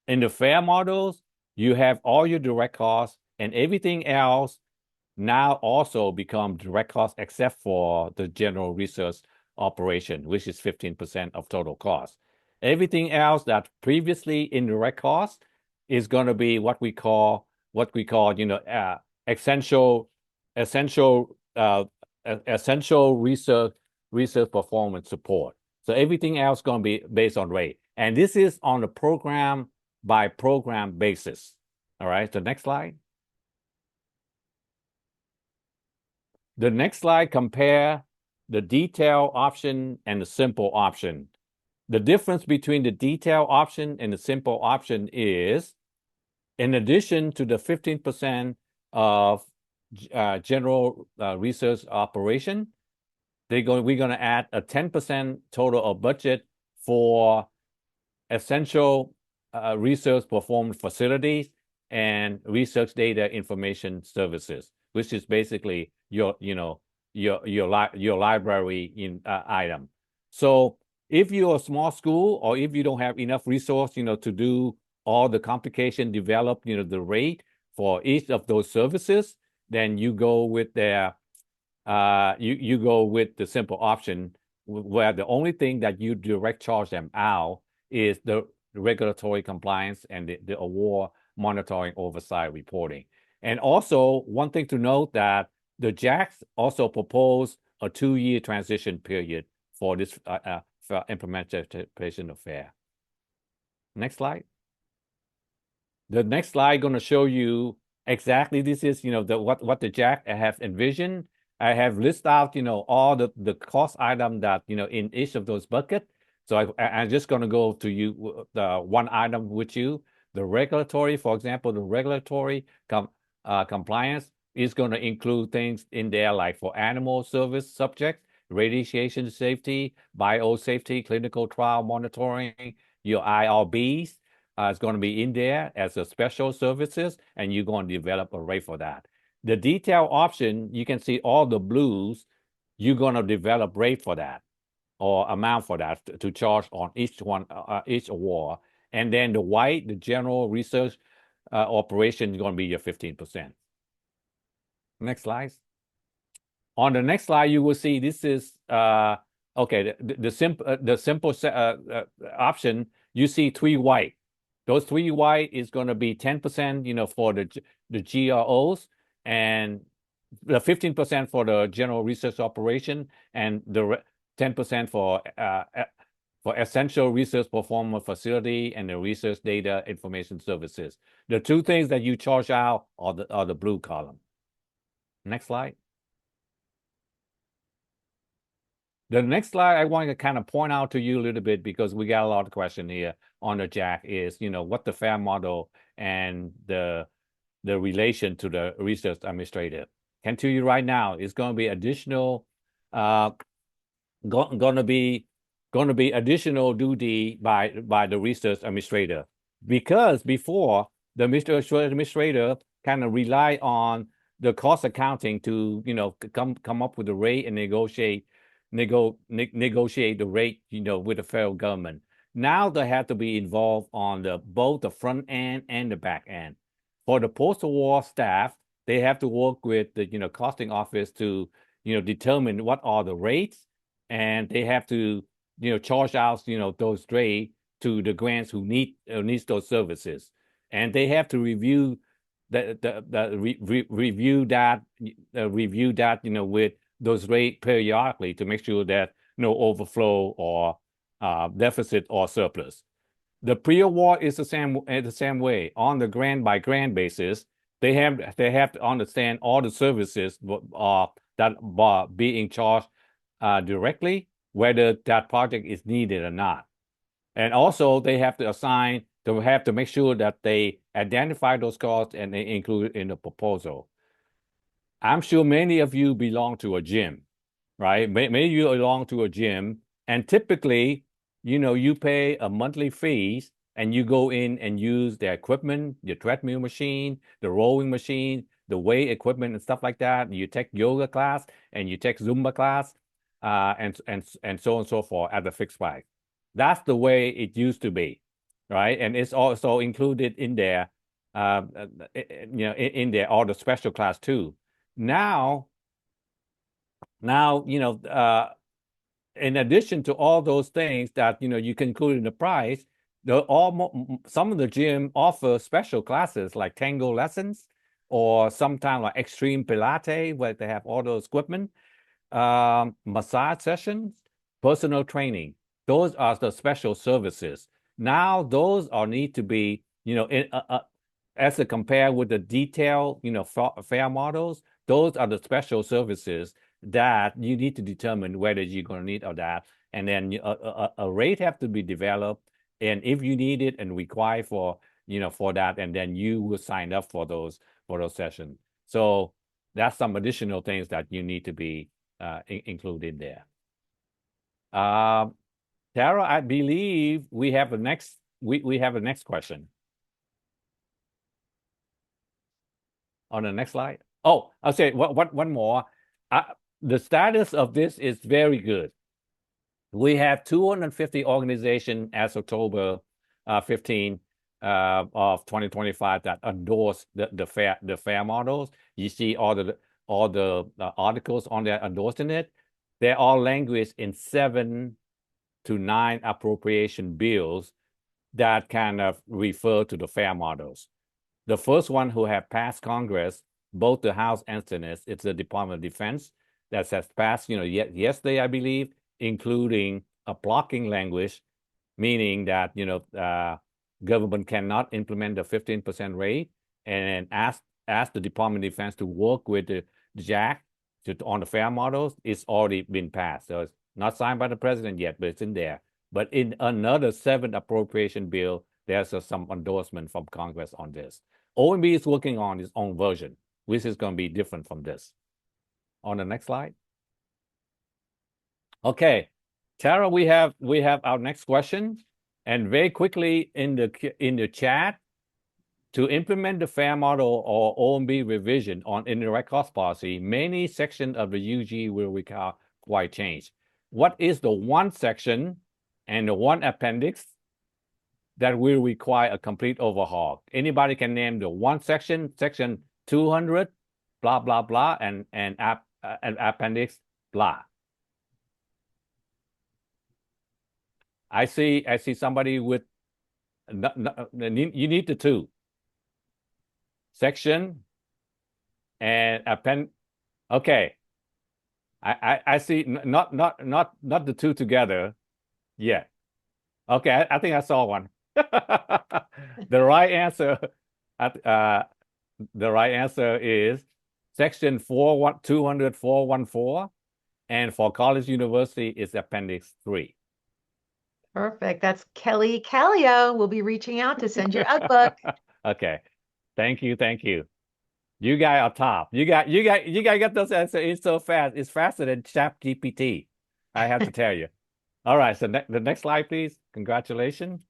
In the FAIR models, you have all your direct costs, and everything else now also become direct costs except for the general research operation, which is 15% of total cost. Everything else that previously indirect cost is going to be what we call what we call, essential, essential, essential research performance support. So everything else going to be based on rate. And this is on a program by program basis. All right. So next slide. The next slide compare the detail option and the simple option. The difference between the detail option and the simple option is, in addition to the 15% of general research operation, we're going to add a 10% total of budget for essential research performed facilities and research data information services, which is basically your library item. So if you're a small school or if you don't have enough resource, to do all the complication, develop, the rate for each of those services, then you go with you go with the simple option, where the only thing that you direct charge them out is the regulatory compliance and the award monitoring oversight reporting. And also, one thing to note that the JACs also propose a 2-year transition period for this for implementation of FAIR. Next slide. The next slide going to show you exactly this is, what the JAC have envisioned. I have listed out, all the cost item that, in each of those buckets. So I'm just going to go to you the one item with you. The regulatory, for example, the regulatory compliance is going to include things in there like for animal service subjects, radiation safety, biosafety, clinical trial monitoring, your IRBs. It's going to be in there as a special services, and you're going to develop a rate for that. The detail option, you can see all the blues, you're going to develop rate for that or amount for that to charge on each one, each award. And then the white, the general research operation is going to be your 15%. Next slide. On the next slide, you will see this is, okay, the simple option, you see 3 white. Those 3 white is going to be 10%, for the GROs, and the 15% for the general research operation, and the 10% for essential research performance facility and the research data information services. The 2 things that you charge out are the blue column. Next slide. The next slide I want to kind of point out to you a little bit, because we got a lot of question here on the JAC, is, what the FAIR model and the relation to the research administrator. Can tell you right now, it's going to be additional, going to be additional duty by the research administrator, because before the administrator kind of rely on the cost accounting to come up with a rate and negotiate the rate with the federal government. Now they have to be involved on both the front end and the back end. For the post-award staff, they have to work with the costing office to determine what are the rates, and they have to charge out those rates to the grants who needs those services, and they have to review review that with those rates periodically to make sure that no overflow or deficit or surplus. The pre-award is the same way. On the grant by grant basis, they have to understand all the services that are being charged directly, whether that project is needed or not. And also they have to make sure that they identify those costs and they include it in the proposal. I'm sure many of you belong to a gym, right? Many of you belong to a gym, and typically, you pay a monthly fees and you go in and use the equipment, your treadmill machine, the rowing machine, the weight equipment and stuff like that. You take yoga class and you take Zumba class, and so on and so forth at the fixed price. That's the way it used to be, right? And it's also included in there, in there all the special class too. Now, in addition to all those things that you can include in the price, some of the gym offer special classes like tango lessons or sometimes like extreme Pilates where they have all those equipment, massage sessions, personal training. Those are the special services. Now those are need to be, as a compare with the detailed, fair models. Those are the special services that you need to determine whether you're going to need or that, and then a rate have to be developed, and if you need it and require for for that, and then you will sign up for those sessions. So that's some additional things that you need to be included there. Tara, I believe we have a next question on the next slide. Oh, I'll say one more. The status of this is very good. We have 250 organizations as October 15 of 2025 that endorse the fair models. You see all the articles on there endorsing it. They're all languaged in 7 to 9 appropriation bills that kind of refer to the fair models. The first one who have passed Congress, both the House and Senate, it's the Department of Defense that has passed, yesterday, I believe, including a blocking language, meaning that, government cannot implement the 15% rate, and ask the Department of Defense to work with the JAC on the fair models. It's already been passed. So it's not signed by the president yet, but it's in there. But in another 7 appropriation bill, there's some endorsement from Congress on this. OMB is working on its own version, which is going to be different from this. On the next slide. Okay, Tara, we have our next question, and very quickly in the chat, to implement the fair model or OMB revision on indirect cost policy, many sections of the UG will require change. What is the one section and the one appendix that will require a complete overhaul? Anybody can name the one section 200, blah, blah, blah, and appendix, blah. I see somebody with, you need the 2. Section and append. Okay. I see not the 2 together yet. Okay, I think I saw one. The right answer is section 200 414, and for college university is appendix 3. Perfect. That's Kelly Callio. We'll be reaching out to send your book. Okay. Thank you. You guys are top. You guys get those answers in so fast. It's faster than ChatGPT. I have to tell you. All right. So the next slide, please. Congratulations.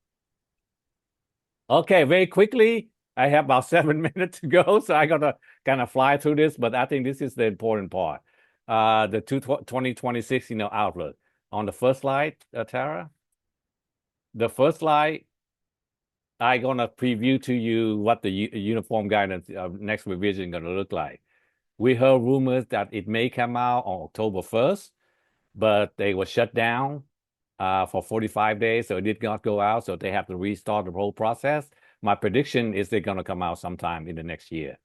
Okay, very quickly. I have about 7 minutes to go, so I'm gonna kind of fly through this, but I think this is the important part. The 2026, outlook. On the first slide, Tara. The first slide, I'm gonna preview to you what the uniform guidance next revision gonna look like. We heard rumors that it may come out on October 1st, but they were shut down for 45 days, so it did not go out, so they have to restart the whole process. My prediction is they're gonna come out sometime in the next year.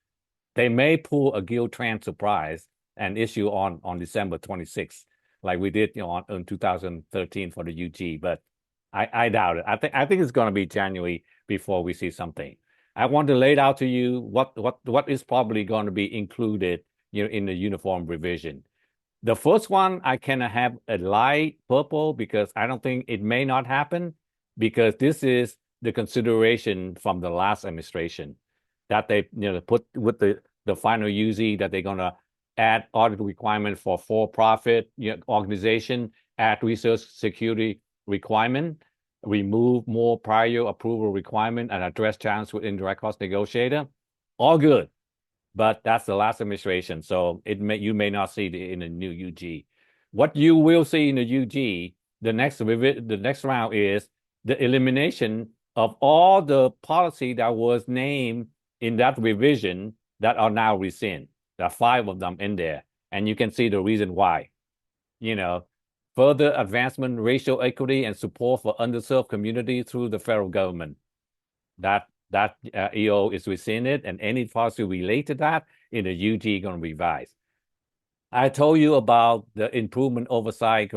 They may pull a Tran surprise and issue on December 26th, like we did, in 2013 for the UG, but I doubt it. I think it's going to be January before we see something. I want to lay it out to you what is probably going to be included, in the uniform revision. The first one, I can have a light purple because I don't think it may not happen, because this is the consideration from the last administration that they put with the final UZ, that they're going to add audit requirement for profit organization, add research security requirement, remove more prior approval requirement, and address challenge with indirect cost negotiator. All good, but that's the last administration, so you may not see it in the new UG. What you will see in the UG, the next round, is the elimination of all the policy that was named in that revision that are now rescind. There are 5 of them in there, and you can see the reason why. further advancement, racial equity, and support for underserved communities through the federal government. That EO is within it, and any policy related to that in the UG going to revise. I told you about the improvement oversight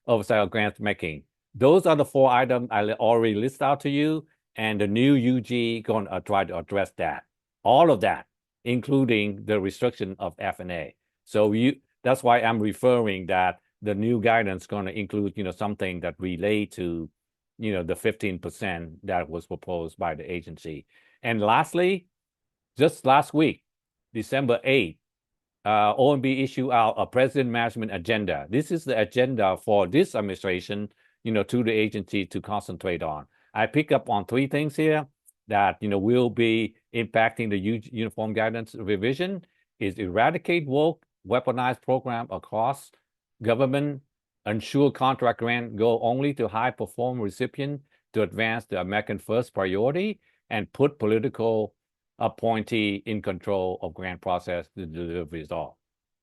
of grant making. Those are the four items I already list out to you, and the new UG going to try to address that. All of that, including the restriction of F&A. So that's why I'm referring that the new guidance going to include, something that relate to, the 15% that was proposed by the agency. And lastly, just last week, December 8th, OMB issued out a president management agenda. This is the agenda for this administration, to the agency to concentrate on. I pick up on three things here that, will be impacting the uniform guidance revision is eradicate woke weaponized program across government, ensure contract grant go only to high performing recipient to advance the American first priority, and put political appointee in control of grant process to deliver result.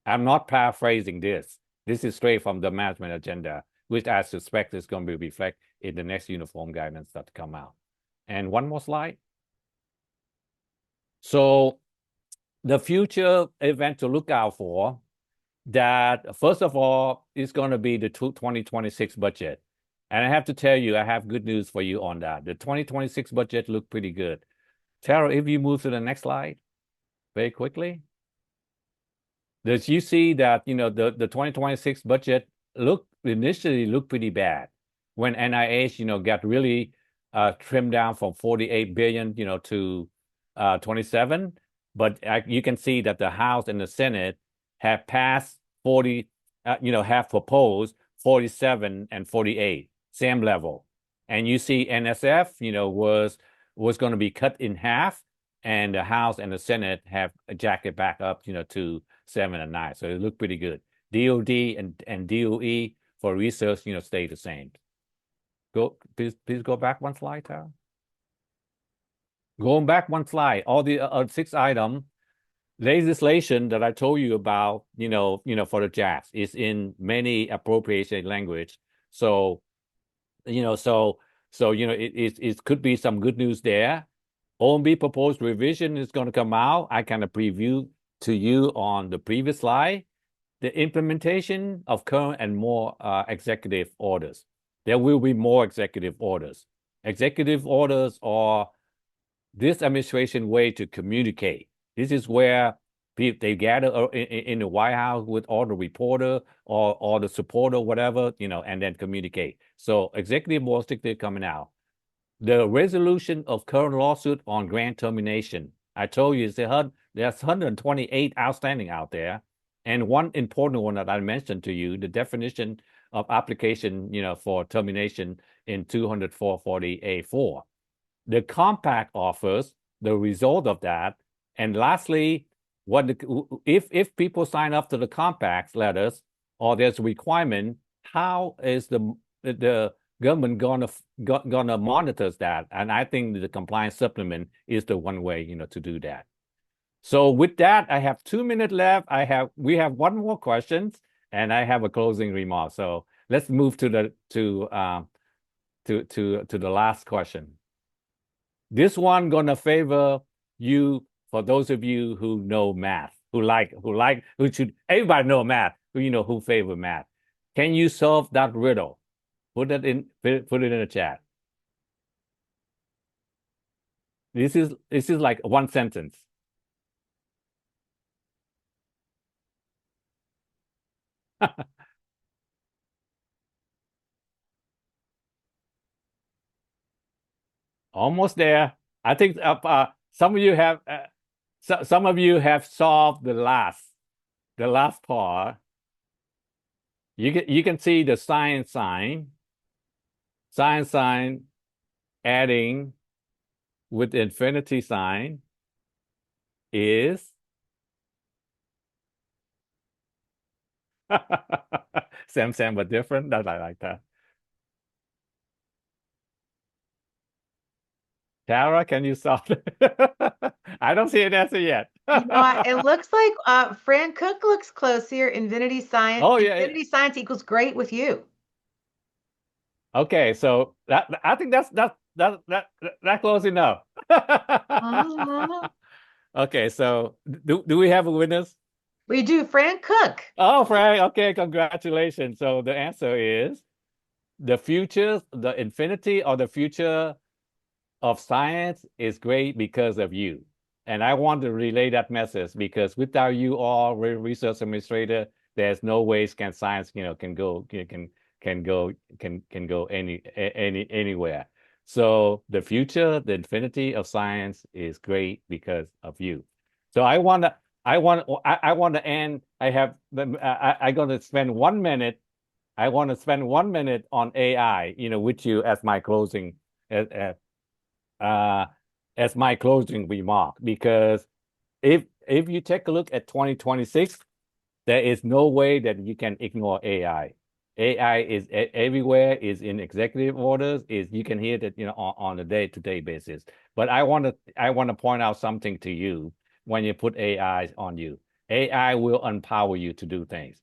I'm not paraphrasing this. This is straight from the management agenda, which I suspect is going to be reflected in the next uniform guidance that come out. And one more slide. So the future event to look out for, that first of all is going to be the 2026 budget. And I have to tell you, I have good news for you on that. The 2026 budget looked pretty good. Tara, if you move to the next slide very quickly. Does you see that, the 2026 budget initially looked pretty bad when NIH, got really trimmed down from 48 billion, to 27. But you can see that the House and the Senate have passed 40, have proposed 47 and 48, same level. And you see NSF, was going to be cut in half, and the House and the Senate have jacked it back up, to 7 and 9. So it looked pretty good. DOD and DOE for research, stay the same. Please go back one slide, Tara. Going back one slide, all the 6 items, legislation that I told you about, for the JAX is in many appropriation language. So, it could be some good news there. OMB proposed revision is going to come out. I kind of preview to you on the previous slide. The implementation of current and more executive orders. There will be more executive orders. Executive orders are this administration way to communicate. This is where they gather in the White House with all the reporter or the supporter, whatever, and then communicate. So executive orders they're coming out. The resolution of current lawsuit on grant termination. I told you there's 128 outstanding out there. And one important one that I mentioned to you, the definition of application, for termination in 20440A4. The compact offers the result of that. And lastly, if people sign up to the compacts letters or there's a requirement, how is the government gonna monitor that? And I think the compliance supplement is the one way, to do that. So with that, I have 2 minutes left. We have one more question, and I have a closing remark. So let's move to the last question. This one gonna favor you for those of you who know math, everybody know math, who favor math. Can you solve that riddle? Put it in the chat. This is like one sentence. Almost there. I think some of you have solved the last part. You can see the science sign adding with the infinity sign is same, but different. That I like that. Tara, can you solve it? I don't see an answer yet. It looks like Fran Cook looks close here. Infinity science. Oh, yeah. Infinity science equals great with you. Okay, so that I think that's close enough. Uh, Okay, so do we have a winners? we do. Fran Cook. Oh, Frank. Okay, congratulations. So the answer is the future, the infinity or the future of science is great because of you. And I want to relay that message because without you all research administrator, there's no ways can science, can go, can go, can go anywhere. So the future, the infinity of science is great because of you. So I want to end. I'm going to spend 1 minute. I want to spend 1 minute on AI, with you as, as uh, as my closing remark because if you take a look at 2026, there is no way that you can ignore AI. AI is everywhere, is in executive orders, is you can hear that on a day-to-day basis. But I want to point out something to you when you put AI on you. AI will empower you to do things.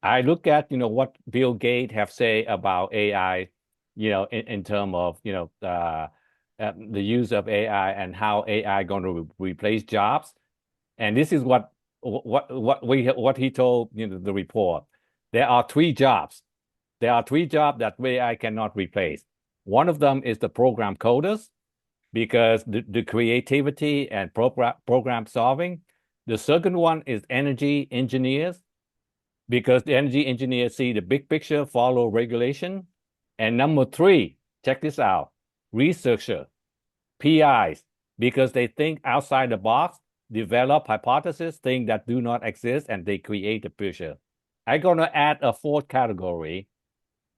I look at what Bill Gates have say about AI, in terms of the use of AI and how AI going to replace jobs. And this is what he told the report. There are three jobs. There are three jobs that AI cannot replace. One of them is the program coders because the creativity and program solving. The second one is energy engineers because the energy engineers see the big picture, follow regulation. And number three, check this out, researcher, PIs, because they think outside the box, develop hypotheses, things that do not exist, and they create the picture. I'm going to add a fourth category,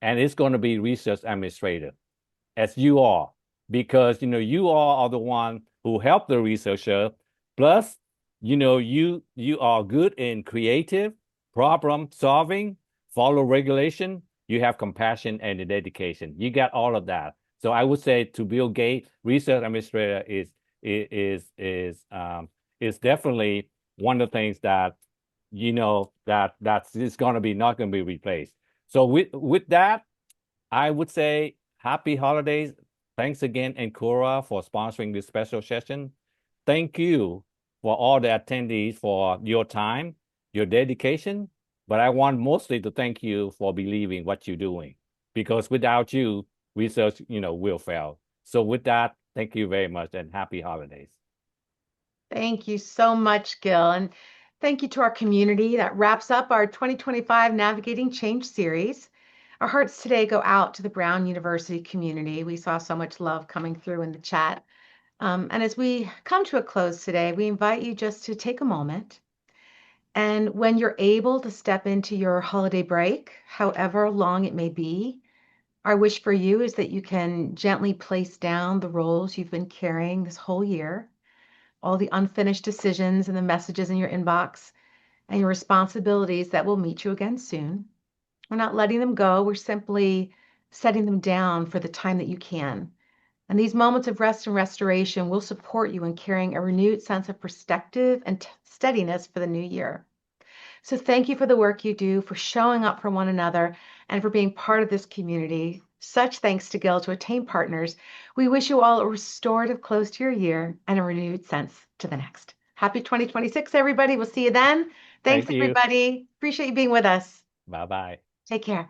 and it's going to be research administrator as you are, because you all are the one who help the researcher. Plus, you are good in creative problem solving, follow regulation. You have compassion and dedication. You got all of that. So I would say to Bill Gates, research administrator is definitely one of the things that that's going to be not going to be replaced. So with that, I would say happy holidays. Thanks again, Ancora, for sponsoring this special session. Thank you for all the attendees for your time, your dedication. But I want mostly to thank you for believing what you're doing, because without you, research, will fail. So with that, thank you very much and happy holidays. Thank you so much, Gil. And thank you to our community. That wraps up our 2025 Navigating Change series. Our hearts today go out to the Brown University community. We saw so much love coming through in the chat. And as we come to a close today, we invite you just to take a moment. And when you're able to step into your holiday break, however long it may be, our wish for you is that you can gently place down the roles you've been carrying this whole year, all the unfinished decisions and the messages in your inbox, and your responsibilities that will meet you again soon. We're not letting them go, we're simply setting them down for the time that you can. And these moments of rest and restoration will support you in carrying a renewed sense of perspective and steadiness for the new year. So thank you for the work you do, for showing up for one another, and for being part of this community. Such thanks to Gil to Attain Partners. We wish you all a restorative close to your year and a renewed sense to the next. Happy 2026, everybody. We'll see you then. Thanks, Thank you. everybody. Appreciate you being with us. Bye bye. Take care.